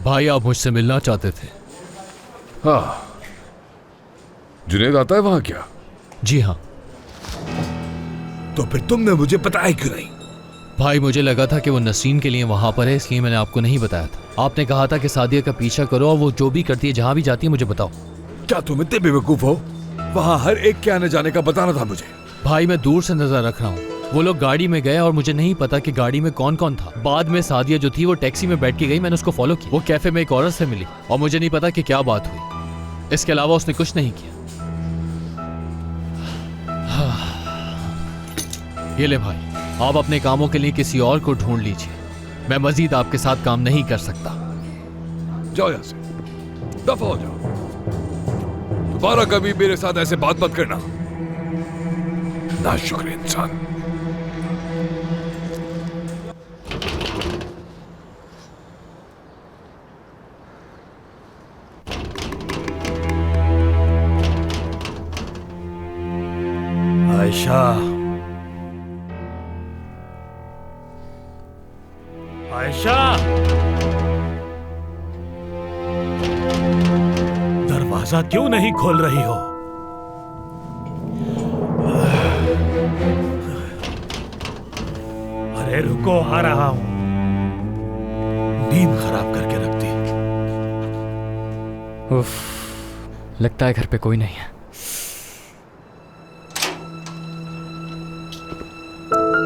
भाई आप मुझसे मिलना चाहते थे? हाँ, जुनेद आता है वहां क्या? जी हाँ। तो फिर तुमने मुझे बताया क्यों नहीं? भाई मुझे लगा था कि वो नसीन के लिए वहां पर है, इसलिए मैंने आपको नहीं बताया था। आपने कहा था कि सादिया का पीछा करो और वो जो भी करती है, जहां भी जाती है, मुझे बताओ। क्या तुम इतने बेवकूफ हो? वहां हर एक के आने जाने का बताना था मुझे। भाई मैं दूर से नजर रख रहा हूँ। वो लोग गाड़ी में गए और मुझे नहीं पता कि गाड़ी में कौन कौन था। बाद में सादिया जो थी वो टैक्सी में बैठ के गई, मैंने उसको फॉलो किया। वो कैफे में एक औरत से मिली और मुझे नहीं पता कि क्या बात हुई। इसके अलावा उसने कुछ नहीं किया। ये ले भाई, आप अपने कामों के लिए किसी और को ढूंढ लीजिए। मैं मजीद आपके साथ काम नहीं कर सकता। जाओ यहां से, दफा हो जाओ। दोबारा कभी मेरे साथ ऐसे बात मत करना, नाशुक्र इंसान। आयशा, आयशा, दरवाजा क्यों नहीं खोल रही हो? अरे रुको, आ रहा हूं। नींद खराब करके रख दी। उफ, लगता है घर पे कोई नहीं है।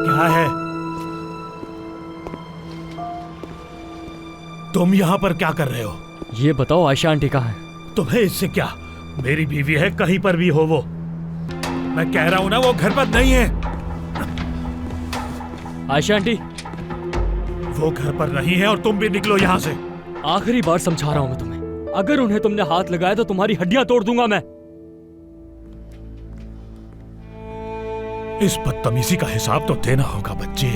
क्या है? तुम यहां पर क्या कर रहे हो? ये बताओ आयशा आंटी कहाँ है? तुम्हें इससे क्या? मेरी बीवी है, कहीं पर भी हो वो। मैं कह रहा हूं ना, वो घर पर नहीं है। आयशा आंटी, वो घर पर नहीं है और तुम भी निकलो यहां से। आखिरी बार समझा रहा हूं मैं तुम्हें। अगर उन्हें तुमने हाथ लगाया तो तुम्हारी हड्डियां तोड़ दूंगा मैं। इस बदतमीजी का हिसाब तो देना होगा बच्चे।